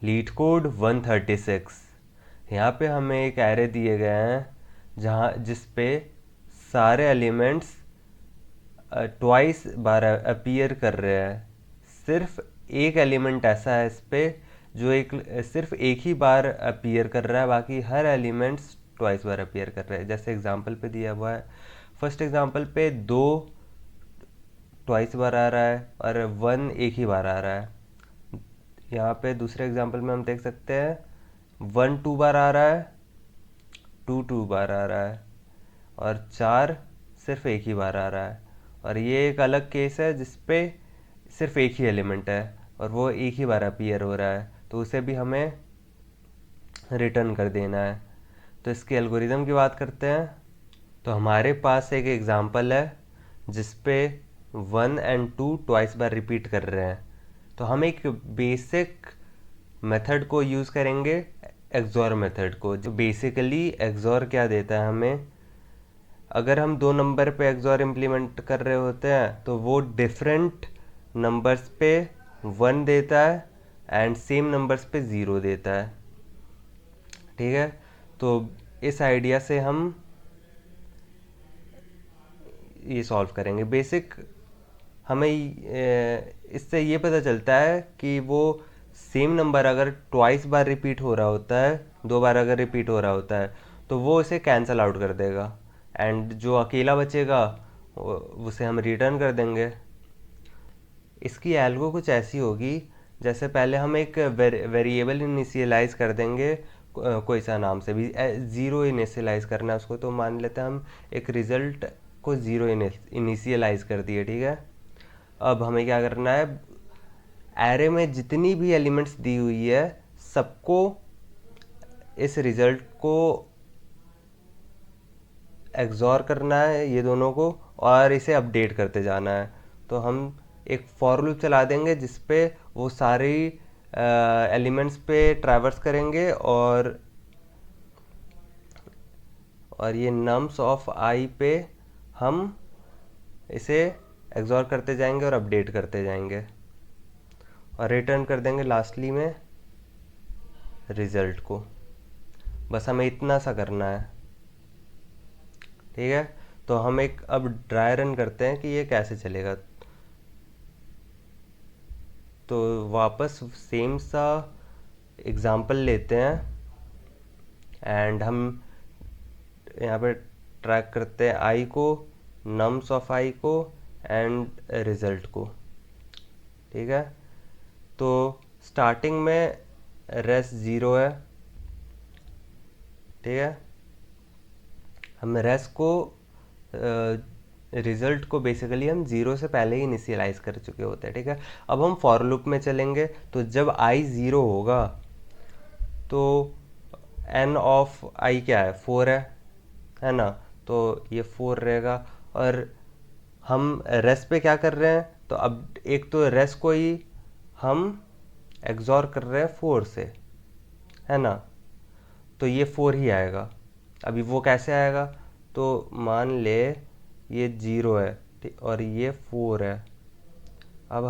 Leet code 136। यहाँ पे हमें एक एरे दिए गए हैं जहाँ जिस पे सारे एलिमेंट्स ट्वाइस बार अपीयर कर रहे हैं। सिर्फ एक एलिमेंट ऐसा है इस पे जो सिर्फ एक ही बार अपीयर कर रहा है, बाकी हर एलिमेंट्स ट्वाइस बार अपीयर कर रहे हैं। जैसे एग्जांपल पे दिया हुआ है, फर्स्ट एग्जांपल पे दो ट्वाइस बार आ रहा है और वन एक ही बार आ रहा है। यहाँ पे दूसरे एग्जांपल में हम देख सकते हैं वन टू बार आ रहा है, टू टू बार आ रहा है और चार सिर्फ एक ही बार आ रहा है। और ये एक अलग केस है जिस पे सिर्फ एक ही एलिमेंट है और वो एक ही बार अपीयर हो रहा है, तो उसे भी हमें रिटर्न कर देना है। तो इसके एल्गोरिदम की बात करते हैं। तो हमारे पास एक एग्जांपल है जिस पे वन एंड टू ट्वाइस बार रिपीट कर रहे हैं। तो हम एक बेसिक मेथड को यूज़ करेंगे, एक्सॉर मेथड को, जो बेसिकली एक्सॉर क्या देता है हमें। अगर हम दो नंबर पे एक्सॉर इम्प्लीमेंट कर रहे होते हैं तो वो डिफरेंट नंबर्स पे वन देता है एंड सेम नंबर्स पे ज़ीरो देता है। ठीक है, तो इस आइडिया से हम ये सॉल्व करेंगे। बेसिक हमें इससे ये पता चलता है कि वो सेम नंबर अगर ट्वाइस बार रिपीट हो रहा होता है, दो बार अगर रिपीट हो रहा होता है, तो वो इसे कैंसल आउट कर देगा एंड जो अकेला बचेगा उसे हम रिटर्न कर देंगे। इसकी एल्गो कुछ ऐसी होगी, जैसे पहले हम एक वेरिएबल इनिशियलाइज कर देंगे कोई सा नाम से भी, ज़ीरो इनिशियलाइज करना है उसको, तो मान लेते हैं हम एक रिज़ल्ट को ज़ीरो इनिशियलाइज कर दिए। ठीक है, अब हमें क्या करना है, एरे में जितनी भी एलिमेंट्स दी हुई है सबको, इस रिज़ल्ट को एक्सॉर करना है ये दोनों को और इसे अपडेट करते जाना है। तो हम एक फॉर लूप चला देंगे जिस पे वो सारी एलिमेंट्स पे ट्रैवर्स करेंगे और ये नम्स ऑफ आई पे हम इसे एक्सॉर करते जाएंगे और अपडेट करते जाएंगे और रिटर्न कर देंगे लास्टली में रिज़ल्ट को। बस हमें इतना सा करना है। ठीक है, तो हम एक अब ड्राई रन करते हैं कि ये कैसे चलेगा। तो वापस सेम सा एग्ज़ाम्पल लेते हैं एंड हम यहाँ पे ट्रैक करते हैं आई को, नम्स ऑफ आई को एंड रिज़ल्ट को। ठीक है, तो स्टार्टिंग में रेस ज़ीरो है। ठीक है, हम रेस को रिज़ल्ट को बेसिकली हम ज़ीरो से पहले ही इनिशियलाइज कर चुके होते हैं। ठीक है, अब हम फॉर लूप में चलेंगे, तो जब आई ज़ीरो होगा तो एन ऑफ आई क्या है, फोर है ना, तो ये फोर रहेगा। और हम रेस पे क्या कर रहे हैं, तो अब एक तो रेस को ही हम एग्जॉर कर रहे हैं फोर से, है ना, तो ये फोर ही आएगा। अभी वो कैसे आएगा, तो मान ले ये जीरो है और ये फोर है। अब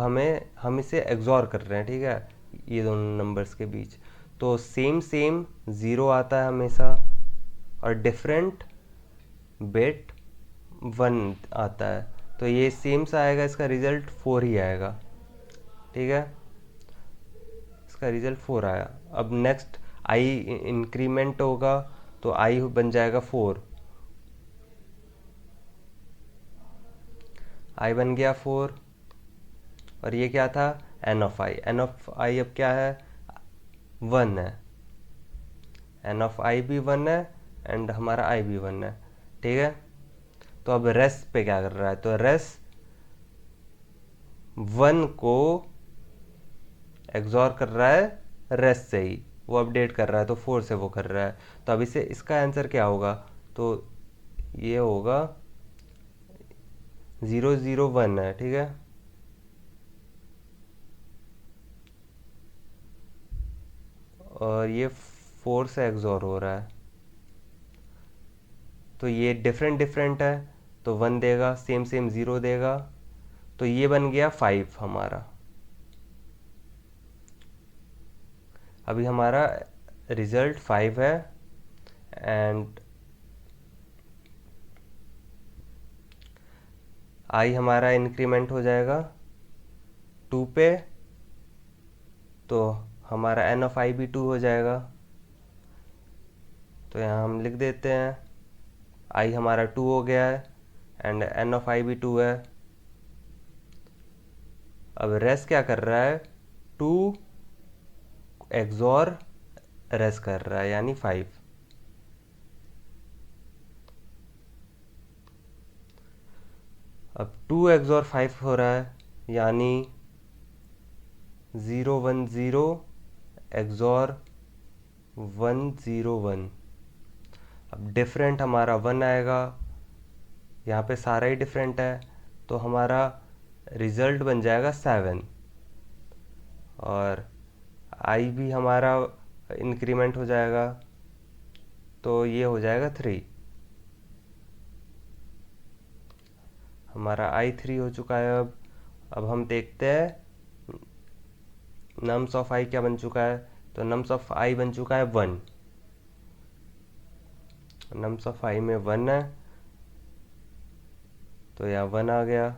हम इसे एग्जॉर कर रहे हैं, ठीक है, ये दोनों नंबर्स के बीच, तो सेम सेम ज़ीरो आता है हमेशा और डिफरेंट बिट वन आता है, तो ये सेम सा आएगा, इसका रिज़ल्ट फोर ही आएगा। ठीक है, इसका रिज़ल्ट फोर आया। अब नेक्स्ट आई इंक्रीमेंट होगा तो आई बन जाएगा फोर, आई बन गया फोर। और ये क्या था, N of I, N of I अब क्या है, वन है, एन ऑफ आई भी वन है एंड हमारा आई भी वन है। ठीक है, तो अब रेस पे क्या कर रहा है, तो रेस वन को एग्जॉर कर रहा है रेस से ही, वो अपडेट कर रहा है तो फोर से वो कर रहा है। तो अब इसे इसका आंसर क्या होगा, तो ये होगा ज़ीरो ज़ीरो वन है। ठीक है, और ये फोर से एग्जॉर हो रहा है, तो ये डिफरेंट डिफरेंट है, तो वन देगा, सेम सेम ज़ीरो देगा, तो ये बन गया फाइव हमारा। अभी हमारा रिज़ल्ट 5 है एंड आई हमारा इंक्रीमेंट हो जाएगा 2 पे, तो हमारा एन ऑफ आई भी 2 हो जाएगा। तो यहाँ हम लिख देते हैं आई हमारा 2 हो गया है एंड एन ऑफ आई भी 2 है। अब रेस क्या कर रहा है, 2 एक्सॉर रेस कर रहा है यानी 5। अब 2 एक्सॉर 5 हो रहा है यानी 0 1 0 एक्सॉर 1 0 1। अब डिफरेंट हमारा 1 आएगा, यहाँ पे सारा ही डिफरेंट है, तो हमारा रिज़ल्ट बन जाएगा 7 और आई भी हमारा इंक्रीमेंट हो जाएगा, तो ये हो जाएगा 3। हमारा आई 3 हो चुका है। अब हम देखते हैं नम्स ऑफ आई क्या बन चुका है। तो नम्स ऑफ आई बन चुका है 1, नम्स ऑफ आई में 1 है, तो यहाँ 1 आ गया।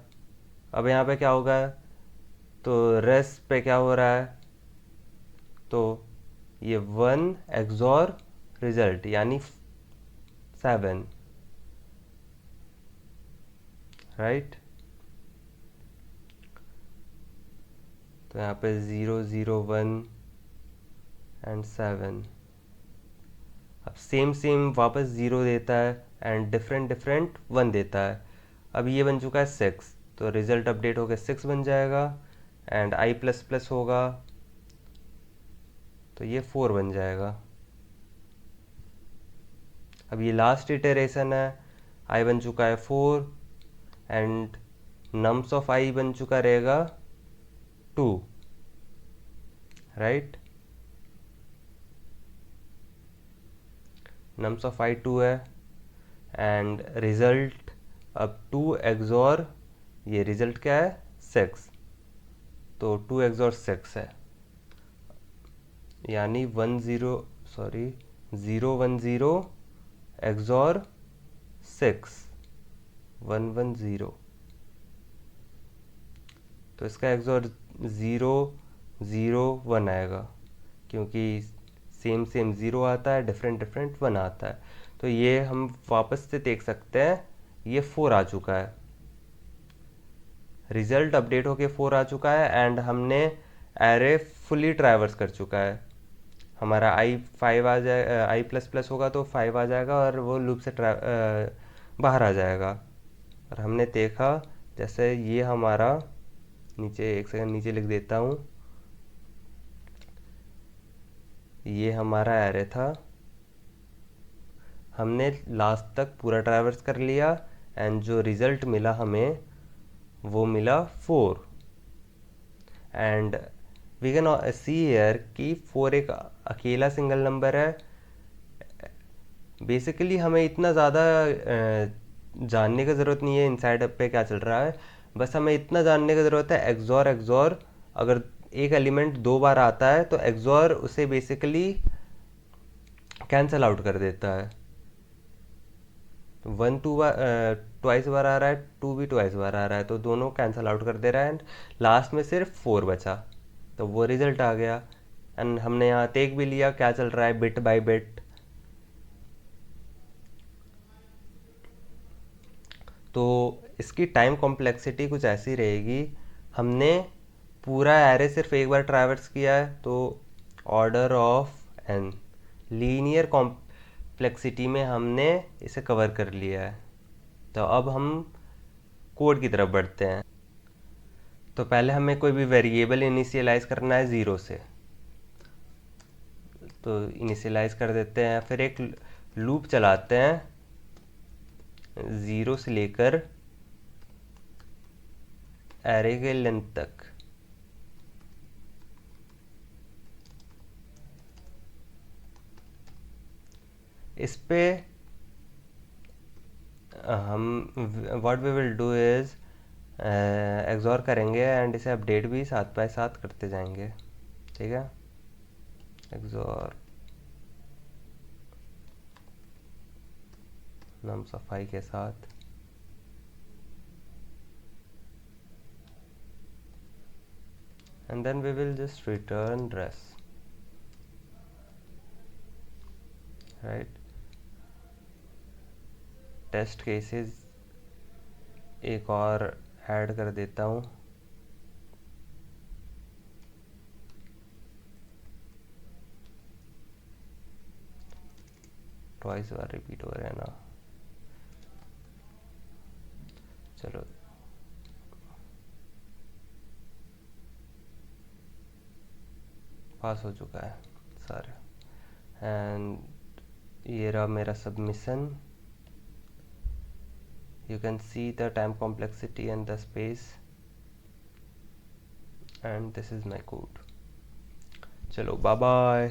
अब यहाँ पे क्या होगा, तो रेस पे क्या हो रहा है, तो ये 1 एक्सॉर रिजल्ट यानी 7, राइट। तो यहाँ पे 0 0 1 एंड 7। अब सेम वापस 0 देता है एंड डिफरेंट डिफरेंट 1 देता है। अब ये बन चुका है 6, तो रिज़ल्ट अपडेट होकर 6 बन जाएगा एंड आई प्लस प्लस होगा, तो ये 4 बन जाएगा। अब ये लास्ट इटरेशन है, आई बन चुका है 4 एंड नम्स ऑफ आई बन चुका रहेगा 2, राइट। नम्स ऑफ आई 2 है एंड रिज़ल्ट अब 2 एक्सॉर, ये रिज़ल्ट क्या है 6, तो 2 एक्सॉर 6 है यानी 0 1 0 एक्सॉर 6 1 1 0। तो इसका एक्सॉर 0 0 1 आएगा, क्योंकि सेम 0 आता है, डिफरेंट डिफरेंट 1 आता है। तो ये हम वापस से देख सकते हैं, ये 4 आ चुका है, रिजल्ट अपडेट होके 4 आ चुका है एंड हमने एरे फुली ट्रैवर्स कर चुका है। हमारा आई 5 आ जाए, आई प्लस प्लस होगा तो 5 आ जाएगा और वो लूप से बाहर आ जाएगा। और हमने देखा जैसे ये हमारा नीचे, एक सेकंड नीचे लिख देता हूँ, ये हमारा एरे था, हमने लास्ट तक पूरा ट्रैवर्स कर लिया एंड जो रिज़ल्ट मिला हमें वो मिला 4 and we can see here कि 4 एक अकेला सिंगल नंबर है। बेसिकली हमें इतना ज़्यादा जानने की ज़रूरत नहीं है इनसाइड पे क्या चल रहा है, बस हमें इतना जानने की ज़रूरत है एक्सॉर एक्सॉर अगर एक एलिमेंट 2 बार आता है तो एक्सॉर उसे बेसिकली कैंसल आउट कर देता है। 1 2 बार ट्वाइस बार आ रहा है, 2 भी ट्वाइस बार आ रहा है, तो दोनों कैंसल आउट कर दे रहा है एंड लास्ट में सिर्फ 4 बचा, तो वो रिजल्ट आ गया। एंड हमने यहाँ देख भी लिया क्या चल रहा है बिट बाय बिट। तो इसकी टाइम कॉम्प्लेक्सिटी कुछ ऐसी रहेगी, हमने पूरा एरे सिर्फ एक बार ट्रैवर्स किया है तो order of N linear complexity में हमने इसे कवर कर लिया है। तो अब हम कोड की तरफ बढ़ते हैं। तो पहले हमें कोई भी वेरिएबल इनिशियलाइज करना है 0 से, तो इनिशियलाइज कर देते हैं, फिर एक लूप चलाते हैं 0 से लेकर एरे के लेंथ तक। इस पे हम what we will do is XOR करेंगे एंड इसे अपडेट भी साथ बाय साथ करते जाएंगे, ठीक है। एक्सॉर नम सफाई के साथ। And then we will just return dress, right? Test cases एक और ऐड कर देता हूँ। ट्वाइस बार रिपीट हो रहा है ना। चलो पास हो चुका है सारे। एंड ये रहा मेरा submission. You can see the time complexity and the space, and this is my code. चलो बाय बाय।